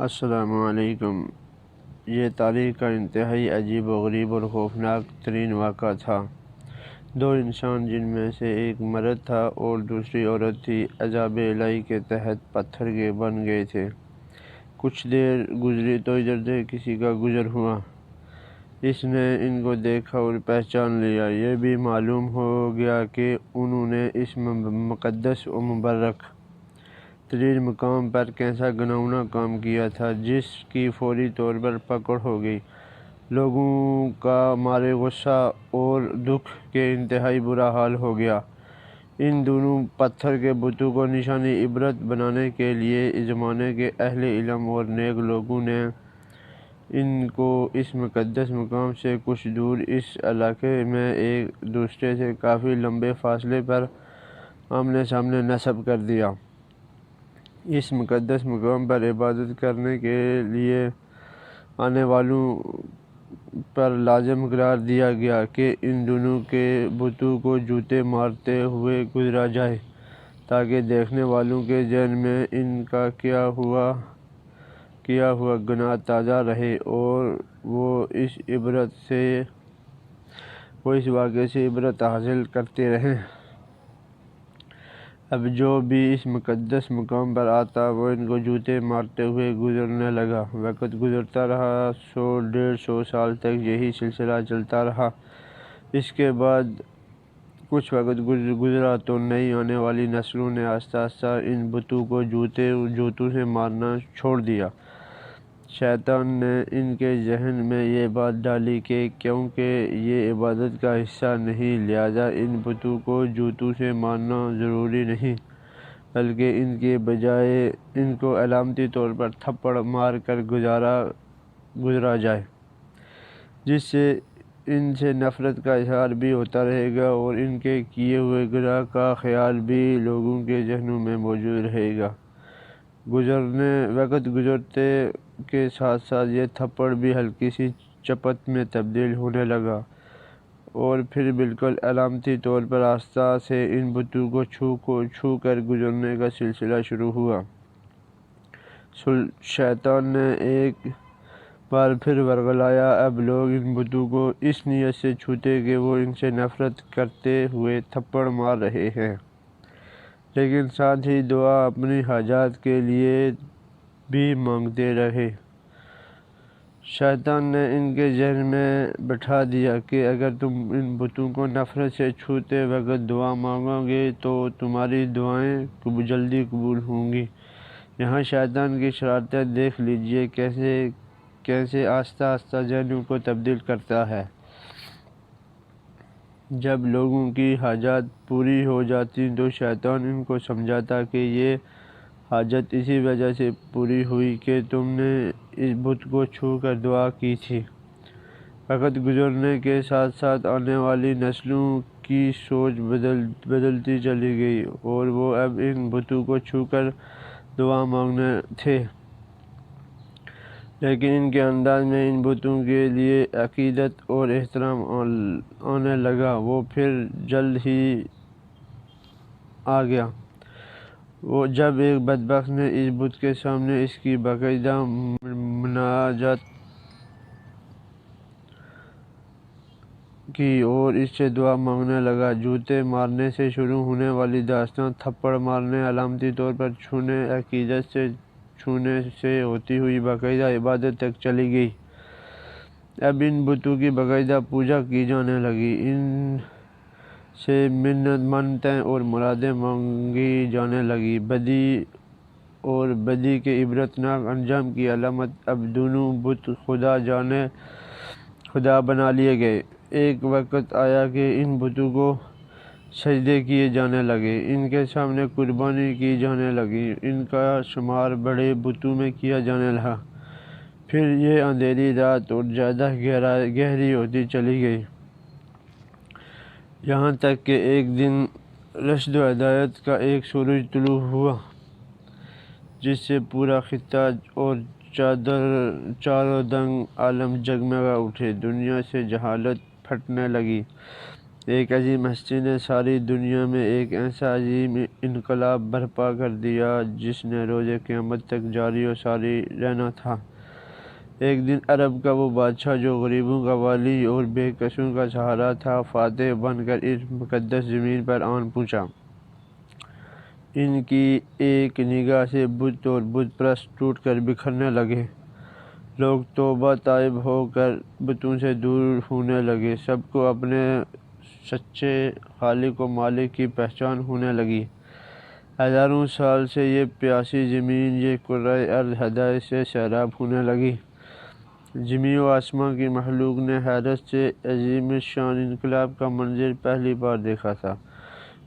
السلام علیکم۔ یہ تاریخ کا انتہائی عجیب و غریب اور خوفناک ترین واقعہ تھا۔ دو انسان، جن میں سے ایک مرد تھا اور دوسری عورت تھی، عذاب الہی کے تحت پتھر کے بن گئے تھے۔ کچھ دیر گزری تو ادھر سے کسی کا گزر ہوا۔ اس نے ان کو دیکھا اور پہچان لیا۔ یہ بھی معلوم ہو گیا کہ انہوں نے اس مقدس و مبارک ترین مقام پر کیسا گھناؤنا کام کیا تھا، جس کی فوری طور پر پکڑ ہو گئی۔ لوگوں کا مارے غصہ اور دکھ کے انتہائی برا حال ہو گیا۔ ان دونوں پتھر کے بتوں کو نشانی عبرت بنانے کے لیے اس زمانے کے اہل علم اور نیک لوگوں نے ان کو اس مقدس مقام سے کچھ دور اس علاقے میں ایک دوسرے سے کافی لمبے فاصلے پر آمنے سامنے نصب کر دیا۔ اس مقدس مقام پر عبادت کرنے کے لیے آنے والوں پر لازم قرار دیا گیا کہ ان دونوں کے بتوں کو جوتے مارتے ہوئے گزرا جائے، تاکہ دیکھنے والوں کے ذہن میں ان کا کیا ہوا گناہ تازہ رہے اور وہ اس واقعے سے عبرت حاصل کرتے رہیں۔ اب جو بھی اس مقدس مقام پر آتا، وہ ان کو جوتے مارتے ہوئے گزرنے لگا۔ وقت گزرتا رہا، 100-150 سال تک یہی سلسلہ چلتا رہا۔ اس کے بعد کچھ وقت گزرا تو نئی آنے والی نسلوں نے آہستہ آہستہ ان بتوں کو جوتوں سے مارنا چھوڑ دیا۔ شیطان نے ان کے ذہن میں یہ بات ڈالی کہ کیونکہ یہ عبادت کا حصہ نہیں، لہذا ان بتوں کو جوتوں سے مارنا ضروری نہیں، بلکہ ان کے بجائے ان کو علامتی طور پر تھپڑ مار کر گزرا جائے، جس سے ان سے نفرت کا اظہار بھی ہوتا رہے گا اور ان کے کیے ہوئے گناہ کا خیال بھی لوگوں کے ذہنوں میں موجود رہے گا۔ وقت گزرتے کے ساتھ ساتھ یہ تھپڑ بھی ہلکی سی چپت میں تبدیل ہونے لگا اور پھر بالکل علامتی طور پر آہستہ سے ان بتوں کو چھو کر گزرنے کا سلسلہ شروع ہوا۔ شیطان نے ایک بار پھر ورغلایا۔ اب لوگ ان بتوں کو اس نیت سے چھوتے کہ وہ ان سے نفرت کرتے ہوئے تھپڑ مار رہے ہیں، لیکن ساتھ ہی دعا اپنی حاجات کے لیے بھی مانگتے رہے۔ شیطان نے ان کے ذہن میں بٹھا دیا کہ اگر تم ان بتوں کو نفرت سے چھوتے وقت دعا مانگو گے تو تمہاری دعائیں جلدی قبول ہوں گی۔ یہاں شیطان کی شرارتیں دیکھ لیجیے کیسے آہستہ آہستہ ذہنوں کو تبدیل کرتا ہے۔ جب لوگوں کی حاجات پوری ہو جاتی تو شیطان ان کو سمجھاتا کہ یہ حاجت اسی وجہ سے پوری ہوئی کہ تم نے اس بت کو چھو کر دعا کی تھی۔ وقت گزرنے کے ساتھ ساتھ آنے والی نسلوں کی سوچ بدلتی چلی گئی اور وہ اب ان بتوں کو چھو کر دعا مانگنے تھے، لیکن ان کے انداز میں ان بتوں کے لیے عقیدت اور احترام آنے لگا۔ وہ پھر جلد ہی آ گیا جب ایک بدبخت نے اس بت کے سامنے اس کی باقاعدہ مناجات کی اور اس سے دعا مانگنے لگا۔ جوتے مارنے سے شروع ہونے والی داستان تھپڑ مارنے، علامتی طور پر چھونے، عقیدت سے چھونے سے ہوتی ہوئی باقاعدہ عبادت تک چلی گئی۔ اب ان بتوں کی باقاعدہ پوجا کی جانے لگی، ان سے منتیں اور مرادیں مانگی جانے لگیں۔ بدی کے عبرتناک انجام کی علامت اب دونوں بت خدا بنا لیے گئے۔ ایک وقت آیا کہ ان بتوں کو سجدے کیے جانے لگے، ان کے سامنے قربانی کی جانے لگی، ان کا شمار بڑے بتوں میں کیا جانے لگا۔ پھر یہ اندھیری رات اور زیادہ گہری ہوتی چلی گئی، یہاں تک کہ ایک دن رشد و ہدایت کا ایک سورج طلوع ہوا، جس سے پورا خطہ اور چاروں دنگ عالم جگمگا اٹھے۔ دنیا سے جہالت پھٹنے لگی ایک عظیم ہستی نے ساری دنیا میں ایک ایسا عظیم انقلاب برپا کر دیا جس نے روز قیامت تک جاری و ساری رہنا تھا۔ ایک دن عرب کا وہ بادشاہ جو غریبوں کا والی اور بے کسوں کا سہارا تھا، فاتح بن کر اس مقدس زمین پر آن پہنچا۔ ان کی ایک نگاہ سے بت اور بت پرست ٹوٹ کر بکھرنے لگے۔ لوگ توبہ طائب ہو کر بتوں سے دور ہونے لگے۔ سب کو اپنے سچے خالق و مالک کی پہچان ہونے لگی۔ ہزاروں سال سے یہ پیاسی زمین، یہ کرۂ ارض ہدایت سے سیراب ہونے لگی۔ زمین و آسمان کی مخلوق نے حیرت سے عظیم الشان انقلاب کا منظر پہلی بار دیکھا تھا۔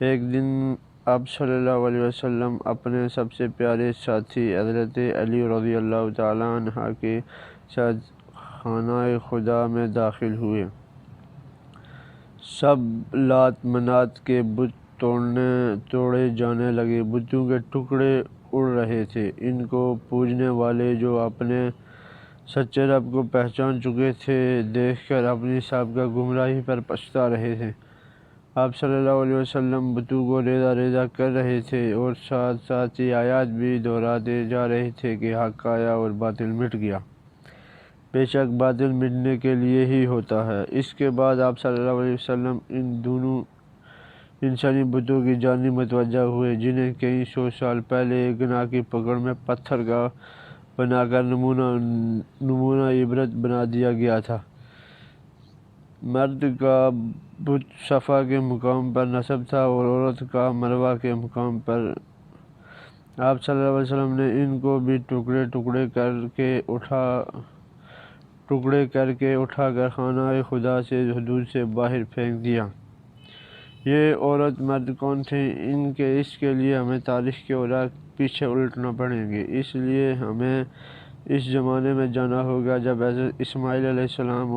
ایک دن آپ صلی اللہ علیہ وسلم اپنے سب سے پیارے ساتھی حضرت علی رضی اللہ تعالیٰ عنہ کے ساتھ خانہ خدا میں داخل ہوئے۔ سب لات منات کے بت توڑے جانے لگے، بتوں کے ٹکڑے اڑ رہے تھے۔ ان کو پوجنے والے جو اپنے سچے رب کو پہچان چکے تھے، دیکھ کر اپنی سابقہ گمراہی پر پچھتا رہے تھے۔ آپ صلی اللہ علیہ وسلم بتوں کو ریزہ ریزہ کر رہے تھے اور ساتھ ساتھ یہ آیات بھی دہراتے جا رہے تھے کہ حق آیا اور باطل مٹ گیا۔ بے شک باطل مٹنے کے لیے ہی ہوتا ہے۔ اس کے بعد آپ صلی اللہ علیہ وسلم ان دونوں انسانی بتوں کی جانب متوجہ ہوئے جنہیں کئی سو سال پہلے ایک گناہ کی پکڑ میں پتھر کا بنا کر نمونہ عبرت بنا دیا گیا تھا۔ مرد کا بت صفا کے مقام پر نصب تھا اور عورت کا مروہ کے مقام پر۔ آپ صلی اللہ علیہ وسلم نے ان کو بھی ٹکڑے کر کے اٹھا کر خانہ خدا سے حدود سے باہر پھینک دیا۔ یہ عورت مرد کون تھے، اس کے لیے ہمیں تاریخ کے اوراق پیچھے الٹنا پڑیں گے۔ اس لیے ہمیں اس زمانے میں جانا ہوگا جب حضرت اسماعیل علیہ السلام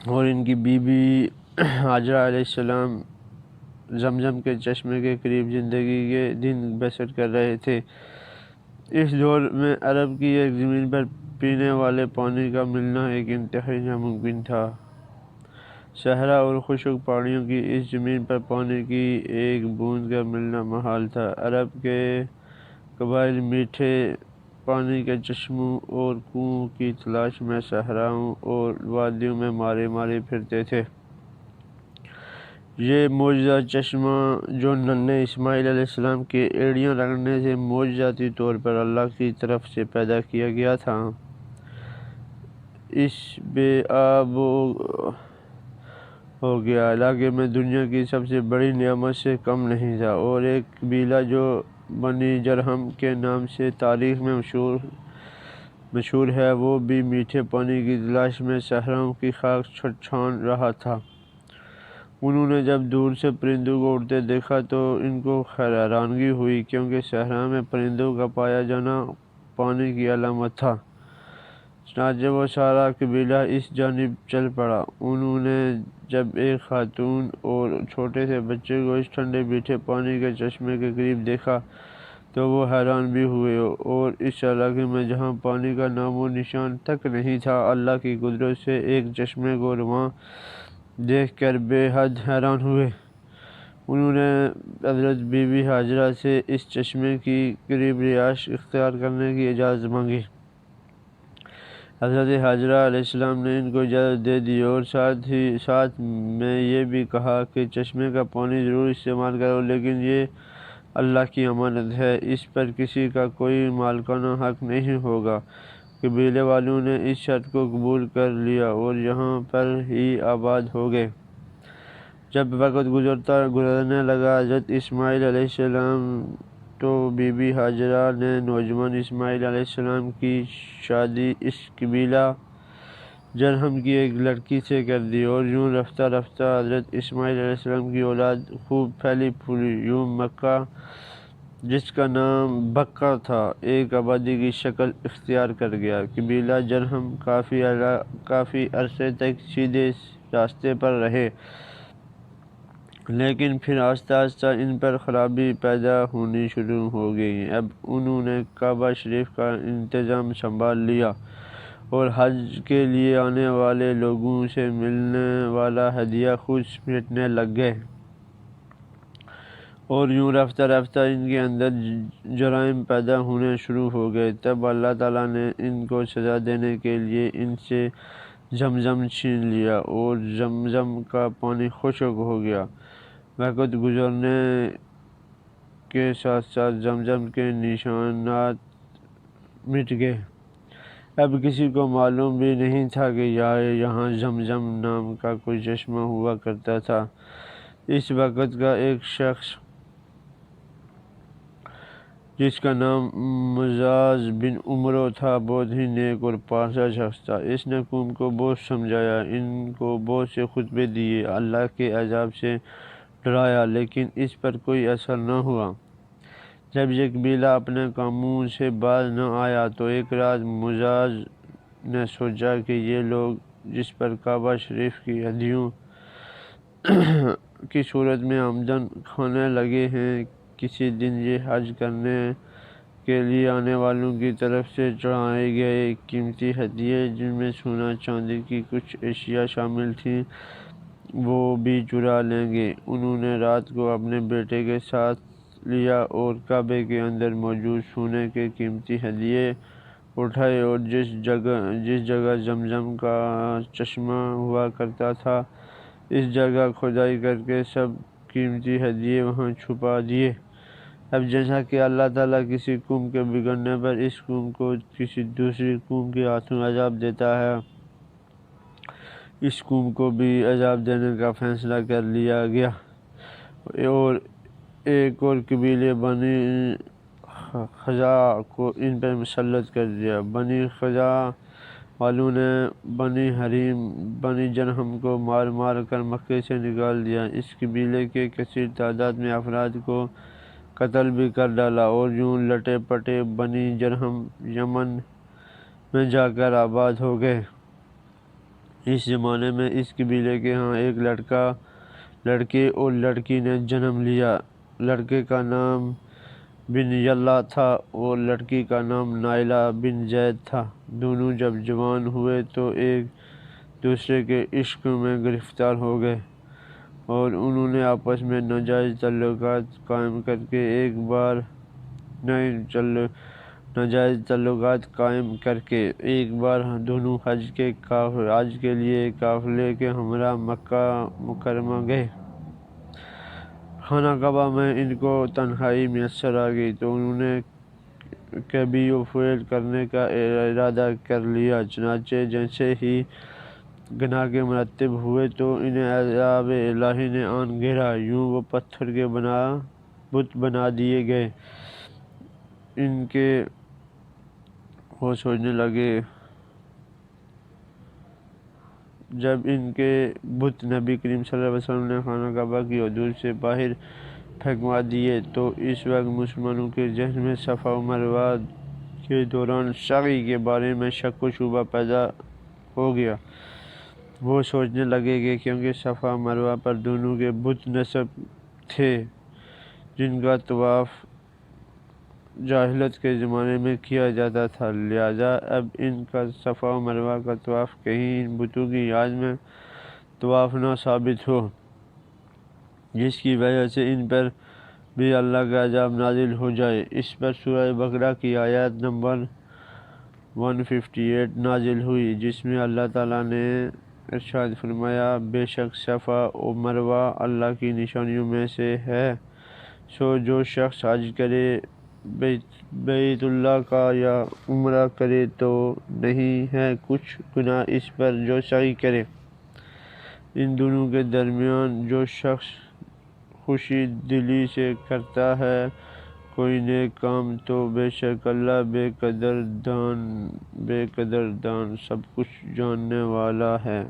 اور ان کی بیوی ہاجرہ علیہ السلام زمزم کے چشمے کے قریب زندگی کے دن بسر کر رہے تھے۔ اس دور میں عرب کی ایک زمین پر پینے والے پانی کا ملنا ایک انتہائی ناممکن تھا۔ صحرا اور خشک پہاڑیوں کی اس زمین پر پانی کی ایک بوند کا ملنا محال تھا۔ عرب کے قبائل میٹھے پانی کے چشموں اور کنووں کی تلاش میں صحراؤں اور وادیوں میں مارے پھرتے تھے۔ یہ معجزہ چشمہ جو ننھے اسماعیل علیہ السلام کے ایڑیاں رگڑنے سے معجزاتی طور پر اللہ کی طرف سے پیدا کیا گیا تھا، اس بے آب ہو گیا علاقے میں دنیا کی سب سے بڑی نعمت سے کم نہیں تھا، اور ایک قبیلہ جو بنی جرہم کے نام سے تاریخ میں مشہور ہے، وہ بھی میٹھے پانی کی تلاش میں صحراؤں کی خاک چھان رہا تھا۔ انہوں نے جب دور سے پرندوں کو اڑتے دیکھا تو ان کو حیرانگی ہوئی، کیونکہ صحرا میں پرندوں کا پایا جانا پانی کی علامت تھا۔ چنانچہ وہ سارا قبیلہ اس جانب چل پڑا۔ انہوں نے جب ایک خاتون اور چھوٹے سے بچے کو اس ٹھنڈے میٹھے پانی کے چشمے کے قریب دیکھا تو وہ حیران بھی ہوئے، اور اس علاقے میں جہاں پانی کا نام و نشان تک نہیں تھا، اللہ کی قدرت سے ایک چشمے کو رواں دیکھ کر بے حد حیران ہوئے۔ انہوں نے حضرت بی بی ہاجرہ سے اس چشمے کی قریب رہائش اختیار کرنے کی اجازت مانگی۔ حضرت ہاجرہ علیہ السلام نے ان کو اجازت دے دی اور ساتھ میں یہ بھی کہا کہ چشمے کا پانی ضرور استعمال کرو، لیکن یہ اللہ کی امانت ہے، اس پر کسی کا کوئی مالکانہ حق نہیں ہوگا۔ قبیلے والوں نے اس شرط کو قبول کر لیا اور یہاں پر ہی آباد ہو گئے۔ جب وقت گزرنے لگا، حضرت اسماعیل علیہ السلام تو بی بی ہاجرہ نے نوجوان اسماعیل علیہ السلام کی شادی اس قبیلہ جرہم کی ایک لڑکی سے کر دی، اور یوں رفتہ رفتہ حضرت اسماعیل علیہ السلام کی اولاد خوب پھیلی پھولی۔ یوں مکہ، جس کا نام بکہ تھا، ایک آبادی کی شکل اختیار کر گیا۔ قبیلہ جرہم کافی عرصے تک سیدھے راستے پر رہے، لیکن پھر آہستہ آہستہ ان پر خرابی پیدا ہونی شروع ہو گئی۔ اب انہوں نے کعبہ شریف کا انتظام سنبھال لیا اور حج کے لیے آنے والے لوگوں سے ملنے والا ہدیہ خود سمیٹنے لگ گئے، اور یوں رفتہ رفتہ ان کے اندر جرائم پیدا ہونے شروع ہو گئے۔ تب اللہ تعالیٰ نے ان کو سزا دینے کے لیے ان سے زمزم چھین لیا، اور زمزم کا پانی خشک ہو گیا۔ وقت گزرنے کے ساتھ ساتھ زمزم کے نشانات مٹ گئے۔ اب کسی کو معلوم بھی نہیں تھا کہ یہاں زمزم نام کا کوئی چشمہ ہوا کرتا تھا۔ اس وقت کا ایک شخص جس کا نام مزاز بن عمرو تھا بہت ہی نیک اور پارسا شخص تھا۔ اس نے قوم کو بہت سمجھایا، ان کو بہت سے خطبے دیے، اللہ کے عذاب سے ڈرایا، لیکن اس پر کوئی اثر نہ ہوا۔ جب یہ قبیلہ اپنے کاموں سے باز نہ آیا تو ایک رات مزاز نے سوچا کہ یہ لوگ جس پر کعبہ شریف کی ہدیوں کی صورت میں آمدن کھانے لگے ہیں، کسی دن یہ حج کرنے کے لیے آنے والوں کی طرف سے چڑھائے گئے قیمتی ہدیے، جن میں سونا چاندی کی کچھ اشیاء شامل تھیں، وہ بھی چرا لیں گے۔ انہوں نے رات کو اپنے بیٹے کے ساتھ لیا اور کعبے کے اندر موجود سونے کے قیمتی ہدیے اٹھائے، اور جس جگہ زمزم کا چشمہ ہوا کرتا تھا اس جگہ کھدائی کر کے سب قیمتی ہدیے وہاں چھپا دیے۔ اب جیسا کہ اللہ تعالیٰ کسی قوم کے بگڑنے پر اس قوم کو کسی دوسری قوم کے ہاتھوں عذاب دیتا ہے، اس قوم کو بھی عذاب دینے کا فیصلہ کر لیا گیا، اور ایک اور قبیلے بنی خزاعہ کو ان پر مسلط کر دیا۔ بنی خزاعہ والوں نے بنی حریم بنی جرہم کو مار مار کر مکے سے نکال دیا۔ اس قبیلے کے کثیر تعداد میں افراد کو قتل بھی کر ڈالا، اور یوں لٹے پٹے بنی جرہم یمن میں جا کر آباد ہو گئے۔ اس زمانے میں اس قبیلے کے ہاں ایک لڑکے اور لڑکی نے جنم لیا۔ لڑکے کا نام بن یلا تھا اور لڑکی کا نام نائلہ بن زید تھا۔ دونوں جب جوان ہوئے تو ایک دوسرے کے عشق میں گرفتار ہو گئے، اور انہوں نے آپس میں ناجائز تعلقات قائم کر کے ایک بار دونوں حج کے لیے قافلے کے ہمراہ مکہ مکرمہ گئے۔ خانہ کعبہ میں ان کو تنہائی میسر آ گئی تو انہوں نے کبھی و فعل کرنے کا ارادہ کر لیا۔ چنانچہ جیسے ہی گناہ کے مرتب ہوئے تو انہیں عذاب الہی نے آن گھیرا، یوں وہ پتھر کے بت بنا دیے گئے۔ ان کے وہ سوچنے لگے جب ان کے بت نبی کریم صلی اللہ علیہ وسلم نے خانہ کعبہ کی حدود سے باہر پھینکوا دیے تو اس وقت مسلمانوں کے ذہن میں صفا و مروہ کے دوران سعی کے بارے میں شک و شبہ پیدا ہو گیا۔ وہ سوچنے لگے کہ کیونکہ صفا و مروہ پر دونوں کے بت نصب تھے جن کا طواف جاہلیت کے زمانے میں کیا جاتا تھا، لہذا اب ان کا صفا و مروہ کا طواف کہیں ان بتوں کی یاد میں طواف نہ ثابت ہو، جس کی وجہ سے ان پر بھی اللہ کا عذاب نازل ہو جائے۔ اس پر سورہ بقرہ کی آیت نمبر 158 نازل ہوئی، جس میں اللہ تعالیٰ نے ارشاد فرمایا، بے شک صفا و مروہ اللہ کی نشانیوں میں سے ہے، سو جو شخص حج کرے بیت اللہ کا یا عمرہ کرے تو نہیں ہے کچھ گناہ اس پر جو سعی کرے۔ ان دونوں کے درمیان جو شخص خوشی دلی سے کرتا ہے کوئی نیک کام تو بے شک اللہ بے قدر دان سب کچھ جاننے والا ہے۔